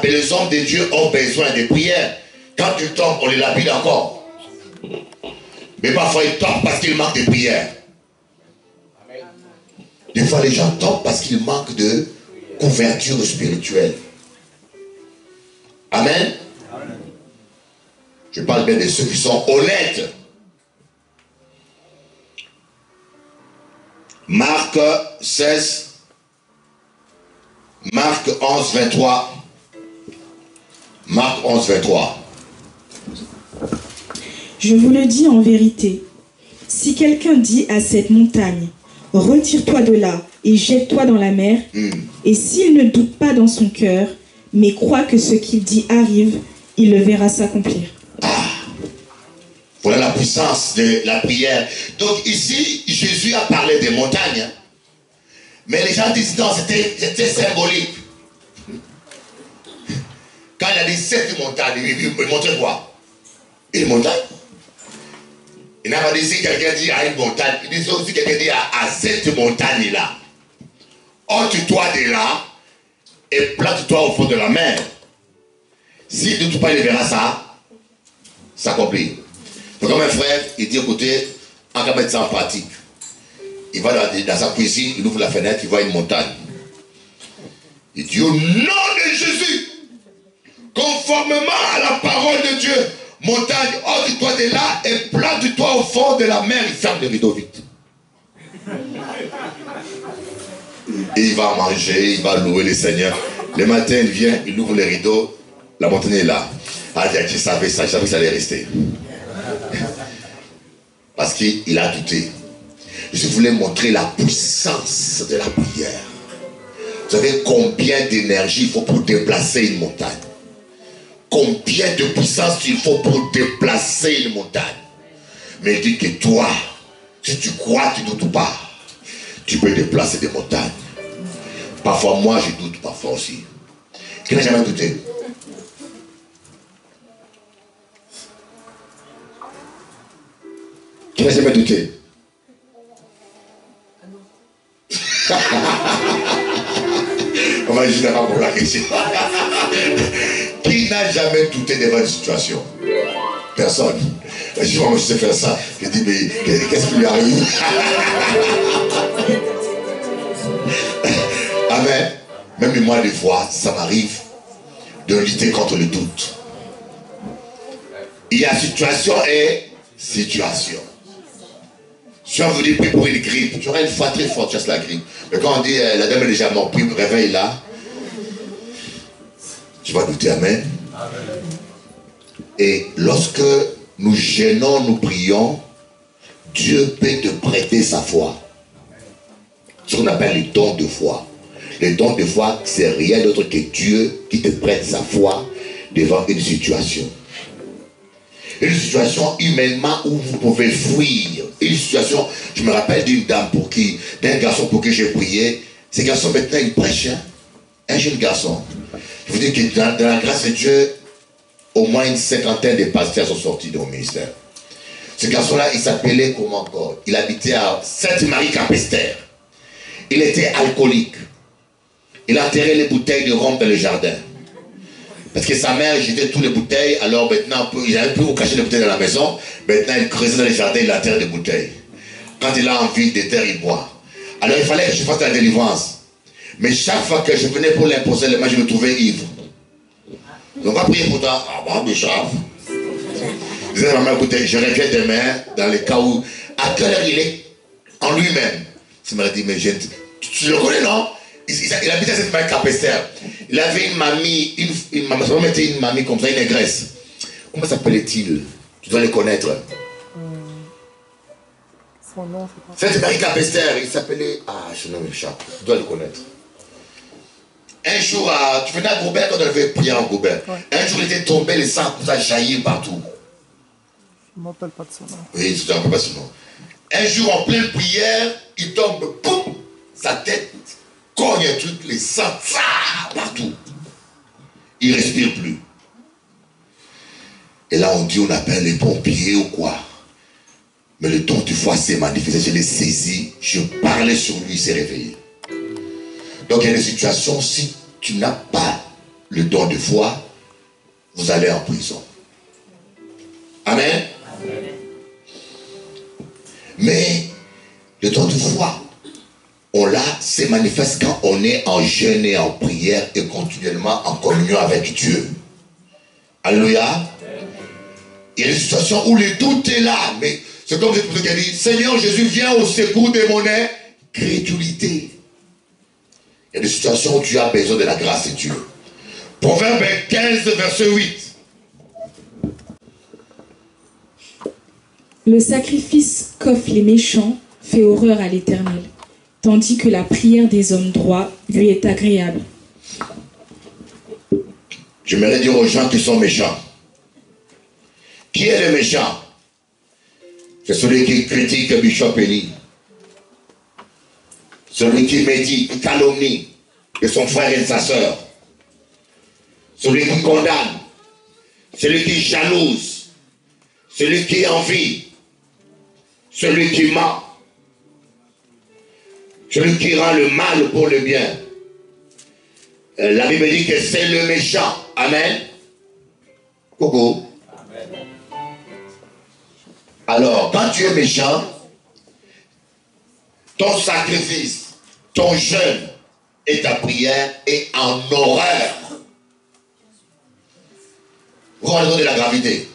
Les hommes de Dieu ont besoin de prières. Quand tu tombes, on les lapide encore. Mais parfois ils tombent parce qu'ils manquent de prière. Des fois les gens tombent parce qu'ils manquent de couverture spirituelle. Amen. Je parle bien de ceux qui sont honnêtes. Marc 16, Marc 11, 23. Marc 11, 23. Je vous le dis en vérité, si quelqu'un dit à cette montagne, retire-toi de là et jette-toi dans la mer, et s'il ne doute pas dans son cœur, mais croit que ce qu'il dit arrive, il le verra s'accomplir. Voilà la puissance de la prière. Donc ici, Jésus a parlé des montagnes. Mais les gens disent non, c'était symbolique. Quand il a dit 7 montagnes, il montrait quoi? Une montagne. Il n'a pas dit si quelqu'un dit à une montagne, il dit aussi quelqu'un dit à cette montagne-là. Ôte-toi de là et plante-toi au fond de la mer. S'il ne doute pas, il verra ça s'accomplir. Donc comme un frère, il dit écoutez, on va mettre ça en pratique. Il va dans sa cuisine, il ouvre la fenêtre, il voit une montagne. Il dit au nom de Jésus, conformément à la parole de Dieu, montagne, ôte-toi de là et plante-toi au fond de la mer. Il ferme le rideau vite. Et il va manger, il va louer le Seigneur. Le matin, il vient, il ouvre les rideaux, la montagne est là. Ah, je savais ça, je savais que ça allait rester. Parce qu'il a douté. Je voulais montrer la puissance de la prière. Vous savez combien d'énergie il faut pour déplacer une montagne? Combien de puissance il faut pour déplacer une montagne? Mais dis que toi, si tu crois, tu ne doutes pas. Tu peux déplacer des montagnes. Parfois, moi, je doute parfois aussi. Qui n'a jamais douté? Qui n'a jamais douté? On va juste d'abord pour la question. Qui n'a jamais douté devant une situation? Personne. Je vois, je sais faire ça. Je dis, mais qu'est-ce qui lui arrive? Amen. Même moi, des fois, ça m'arrive de lutter contre le doute. Il y a situation et situation. Si on vous dit prie pour une grippe, tu auras une foi très forte, tu as la grippe. Mais quand on dit la dame est déjà morte, puis réveille là, tu vas douter, amen. Et lorsque nous gênons, nous prions, Dieu peut te prêter sa foi. Ce qu'on appelle les dons de foi. Les dons de foi, c'est rien d'autre que Dieu qui te prête sa foi devant une situation. Une situation humainement où vous pouvez fuir. Une situation, je me rappelle d'une dame d'un garçon pour qui j'ai prié. Ce garçon maintenant il prêche, hein? Un jeune garçon. Je vous dis que dans la grâce de Dieu, au moins une cinquantaine de pasteurs sont sortis de mon ministère. Ce garçon-là, il s'appelait comment encore? Il habitait à Sainte-Marie-Capesterre. Il était alcoolique. Il enterrait les bouteilles de rhum dans le jardin. Parce que sa mère jetait toutes les bouteilles, alors maintenant, il n'avait plus où cacher les bouteilles dans la maison. Maintenant, il creusait dans les jardins, il enterrait des bouteilles. Quand il a envie de terre, il boit. Alors il fallait que je fasse la délivrance. Mais chaque fois que je venais pour l'imposer, je me trouvais ivre. Donc on va prier pour toi. Ah bah, Bishop. Je disais à ma mère, écoutez, je reviens demain dans les cas où, à quelle heure il est en lui-même. Il m'a dit, mais tu le connais, non? Il habitait à cette marie Capesterre. Il avait une mamie, une mamie comme ça, une négresse. Comment s'appelait-il? Tu dois le connaître. Son nom, c'est pas... Cette marie Capesterre, il s'appelait... Ah, je ne m'échappe. Tu dois le connaître. Un jour, tu venais à Goubert quand on avait prié en Goubert. Ouais. Un jour, il était tombé, le sang comme ça jaillir partout. Je ne m'appelle pas de son nom. Oui, je ne m'appelle pas de son nom. Un jour, en pleine prière, il tombe, boum, sa tête cogne toutes les sangs, partout. Il ne respire plus. Et là, on dit, on appelle les pompiers ou quoi. Mais le don de foi s'est manifesté, je l'ai saisi, je parlais sur lui, il s'est réveillé. Donc, il y a des situations, si tu n'as pas le don de foi, vous allez en prison. Amen. Amen. Mais le don de foi, on l'a, se manifeste quand on est en jeûne et en prière et continuellement en communion avec Dieu. Alléluia. Il y a des situations où le doute est là, mais c'est comme cette personne qui a dit, Seigneur Jésus, viens au secours de mon incrédulité. Il y a des situations où tu as besoin de la grâce de Dieu. Proverbe 15, verset 8. Le sacrifice qu'offrent les méchants fait horreur à l'Éternel, tandis que la prière des hommes droits lui est agréable. J'aimerais dire aux gens qui sont méchants. Qui est le méchant? C'est celui qui critique Bishop Eli. Celui qui médit, qui calomnie de son frère et de sa soeur. Celui qui condamne. Celui qui jalouse. Celui qui envie. Celui qui ment. Celui qui rend le mal pour le bien. La Bible dit que c'est le méchant. Amen. Coucou. Amen. Alors, quand tu es méchant, ton sacrifice, ton jeûne et ta prière est en horreur. Vous rendez compte de la gravité.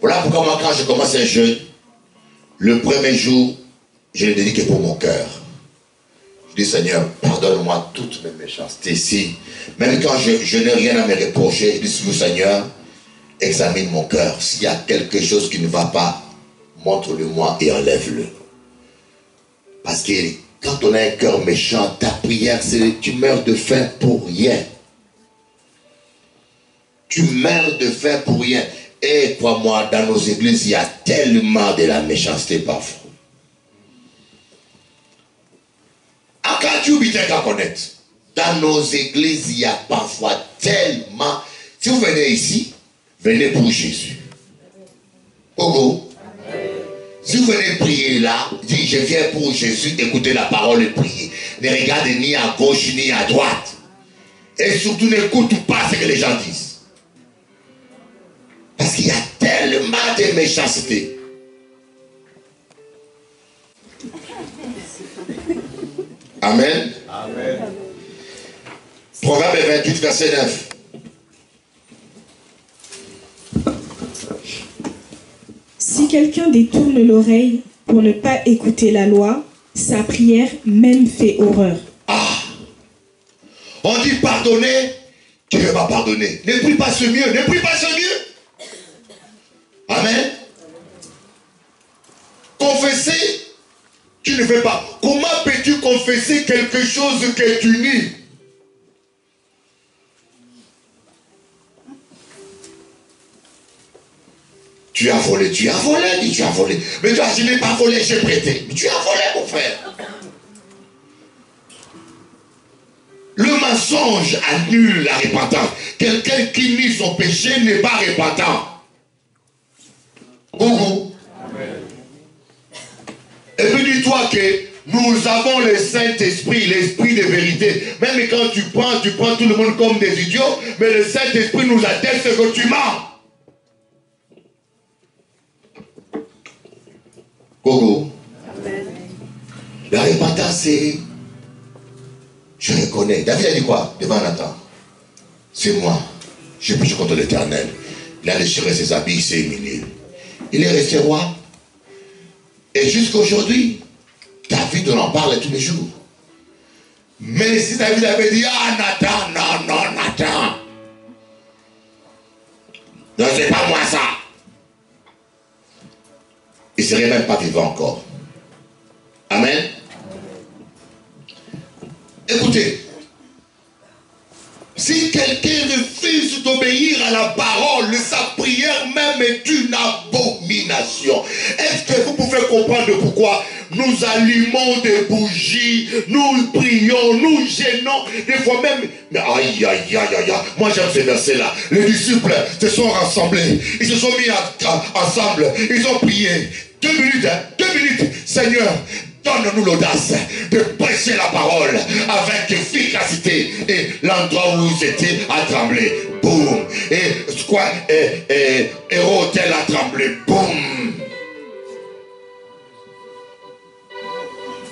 Voilà pourquoi moi, quand je commence un jeûne, le premier jour, je le dédique pour mon cœur. Je dis, Seigneur, pardonne-moi toutes mes méchancetés. Si, même quand je n'ai rien à me reprocher, je dis, Seigneur, examine mon cœur. S'il y a quelque chose qui ne va pas, montre-le-moi et enlève-le. Parce que quand on a un cœur méchant, ta prière, c'est tu meurs de faim pour rien. Tu meurs de faim pour rien. Et crois-moi, dans nos églises, il y a tellement de la méchanceté parfois. Quand tu oublies qu'à connaître, dans nos églises, il y a parfois tellement. Si vous venez ici, venez pour Jésus. Ogo. Si vous venez prier là, dites je viens pour Jésus, écoutez la parole et prier. Ne regardez ni à gauche ni à droite. Et surtout n'écoute pas ce que les gens disent. Parce qu'il y a tes méchancetés. Amen. Amen. Proverbe 28, verset 9. Si quelqu'un détourne l'oreille pour ne pas écouter la loi, sa prière même fait horreur. Ah! On dit pardonner, Dieu va pardonner. Ne prie pas ce mieux, ne prie pas ce mieux. Amen. Confesser, tu ne fais pas. Comment peux-tu confesser quelque chose que tu nies? Tu as volé, dis tu as volé. Mais toi, je n'ai pas volé, j'ai prêté. Mais tu as volé, mon frère. Le mensonge annule la repentance. Quelqu'un qui nie son péché n'est pas repentant. Gougou. Et puis dis-toi que nous avons le Saint-Esprit, l'Esprit de vérité. Même quand tu prends tout le monde comme des idiots, mais le Saint-Esprit nous atteste que tu mens. Gogo. La repentance, c'est... Je reconnais. David a dit quoi devant Nathan? C'est moi. J'ai péché contre l'Éternel. Il a déchiré ses habits, il s'est humilié. Il est resté roi. Et jusqu'à aujourd'hui, David, on en parle tous les jours. Mais si David avait dit, ah Nathan, non, Nathan. Non, c'est pas moi ça. Il ne serait même pas vivant encore. Amen. Écoutez, si quelqu'un refuse d'obéir à la parole, sa prière même est une abomination. Est-ce que vous pouvez comprendre pourquoi nous allumons des bougies, nous prions, nous gênons, des fois même... Mais aïe, moi j'aime ce verset-là. Les disciples se sont rassemblés, ils se sont mis ensemble, ils ont prié. 2 minutes, 2 minutes, Seigneur. Donne-nous l'audace de prêcher la parole avec efficacité. Et l'endroit où ils étaient a tremblé. Boum. Et quoi? Héros-tel a tremblé. Boum.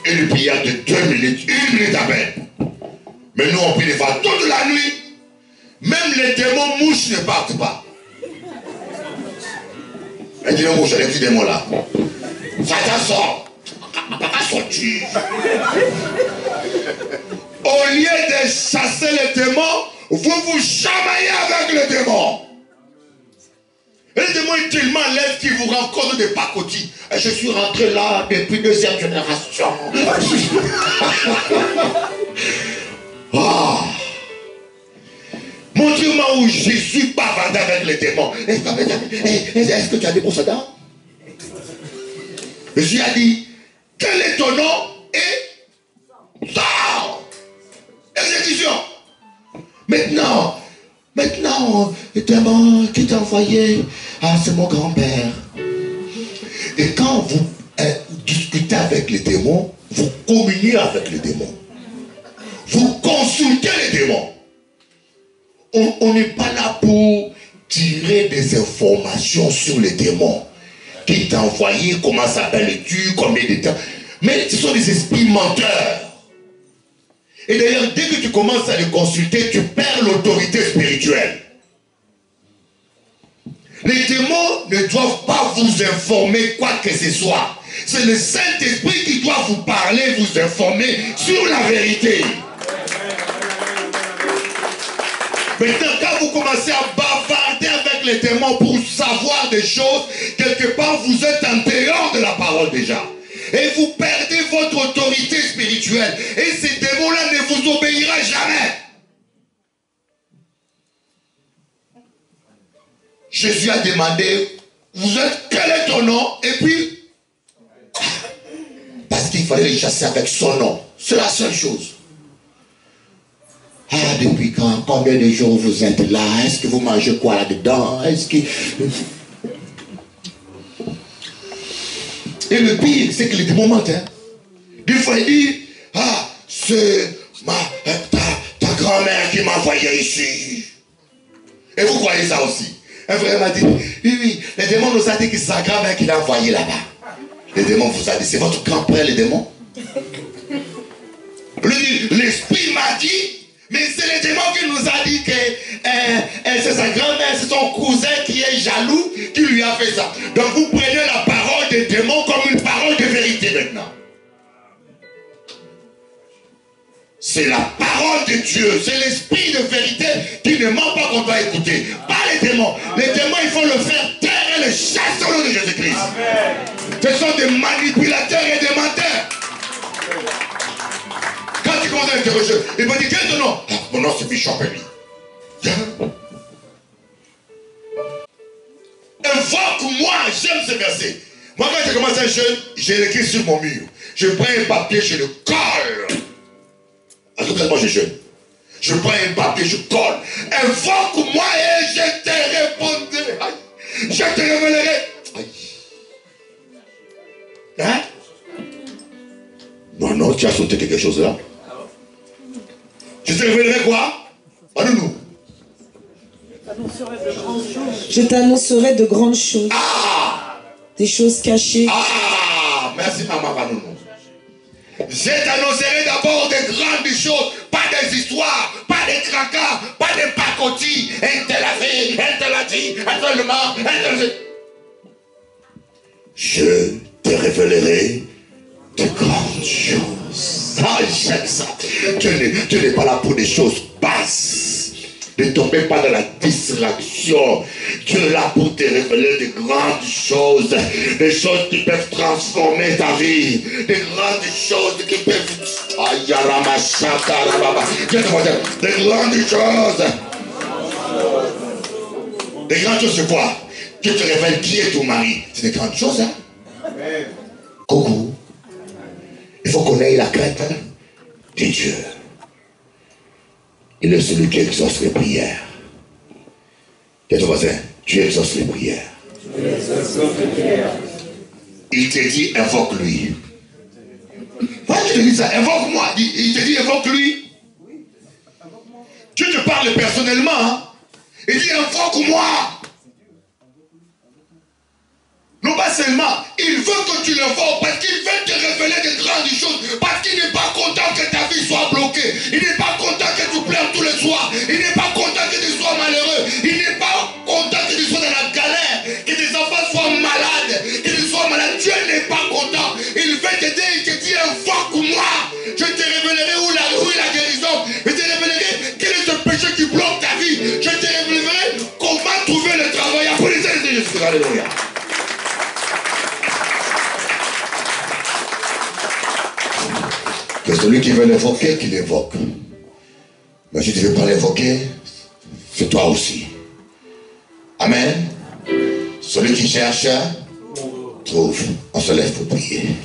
Une prière de 2 minutes. 1 minute à peine. Mais nous on prie des fois toute la nuit. Même les démons mouches ne partent pas. Les démons mouches, les petits démons là. Satan sort. Au lieu de chasser les démons, vous vous chamaillez avec les démons. Et les démons est tellement lèvres qui vous rencontrent des pacotis. Et je suis rentré là depuis 2e génération. Oh. Montre-moi où Jésus bavardait avec les démons. Est-ce que tu as des brosses à dents? Jésus a dit, quel est ton nom? Et sors! Exécution! Maintenant, le démon qui t'a envoyé, c'est mon grand-père. Et quand vous discutez avec les démons, vous communiez avec les démons. Vous consultez les démons. On n'est pas là pour tirer des informations sur les démons. Qui t'a envoyé, comment s'appelles-tu, combien de temps. Mais ce sont des esprits menteurs. Et d'ailleurs, dès que tu commences à les consulter, tu perds l'autorité spirituelle. Les démons ne doivent pas vous informer quoi que ce soit. C'est le Saint-Esprit qui doit vous parler, vous informer sur la vérité. Maintenant, quand vous commencez à bavarder avec les démons pour savoir des choses, quelque part, vous êtes en dehors de la parole déjà. Et vous perdez votre autorité spirituelle. Et ces démons-là ne vous obéira jamais. Jésus a demandé, quel est ton nom? Et puis, parce qu'il fallait les chasser avec son nom. C'est la seule chose. Ah, depuis quand? Combien de jours vous êtes là? Est-ce que vous mangez quoi là-dedans? Est-ce que... Et le pire, c'est que les démons mentent. Hein? Des fois, il dit, ah, c'est ta grand-mère qui m'a envoyé ici. Et vous croyez ça aussi? Un frère m'a dit, oui, les démon nous a dit que c'est sa grand-mère qui l'a envoyé là-bas. Le démon vous a dit, c'est votre grand-père, le démon. L'esprit m'a dit, mais c'est le démon qui nous a dit que c'est sa grand-mère, c'est son cousin qui est jaloux, qui lui a fait ça. Donc vous prenez la parole des démons comme une parole de vérité maintenant. C'est la parole de Dieu, c'est l'esprit de vérité qui ne ment pas qu'on doit écouter. Pas les démons. Les démons, il faut le faire taire et le chasser au nom de Jésus-Christ. Ce sont des manipulateurs et des menteurs. Quand tu commences à interroger, il me dit, quel est ton nom? Ah, mon nom c'est Bishop Eli. Invoque-moi, j'aime ce verset. Moi quand j'ai commencé à jeûner, j'ai écrit sur mon mur. Je prends un papier, je le colle. À tout moment je jeûne. Je prends un papier, je colle. Invoque-moi et je te répondrai. Aïe. Je te révélerai. Aïe. Hein? Non, non, tu as sauté quelque chose là. Je te révélerai quoi? Parle-nous. Je t'annoncerai de grandes choses. Ah! Des choses cachées. Ah! Merci maman, parle-nous. Je t'annoncerai d'abord des grandes choses, pas des histoires, pas des cracas, pas des pacotis. Un tel a fait, un tel a dit, un tel le mort, un tel le... Je te révélerai de grandes choses. Ah, j'aime ça. Tu n'es pas là pour des choses basses. Ne tombez pas dans la distraction. Dieu est là pour te révéler de grandes choses. Des choses qui peuvent transformer ta vie. Des grandes choses qui peuvent... Aïe, des grandes choses. Des grandes choses, c'est quoi? Dieu te révèle qui est ton mari. C'est des grandes choses, hein? Coucou. Il faut qu'on ait la crainte de Dieu. Il est celui qui exauce les prières. Dis à ton voisin, tu exauces les prières. Il te dit, invoque-lui. Pourquoi tu te dis ça? Invoque-moi. Il te dit, invoque-lui. Dieu te parle personnellement. Hein? Il dit, invoque-moi. Non pas seulement, il veut que tu le vois parce qu'il veut te révéler de grandes choses, parce qu'il n'est pas content que ta vie soit bloquée, il n'est pas content que tu pleures tous les soirs, il n'est pas content que tu sois malheureux, il n'est pas content que tu sois dans la galère, que tes enfants soient malades, que tu sois malade. Dieu n'est pas content, il veut t'aider, il te dit invoque-moi, je te révélerai où est la guérison, je te révélerai quel est ce péché qui bloque ta vie, je te révélerai comment trouver le travail. Applaudissez Jésus, alléluia. Que celui qui veut l'évoquer, qu'il l'évoque. Mais si tu ne veux pas l'évoquer, c'est toi aussi. Amen. Celui qui cherche, trouve. On se lève pour prier.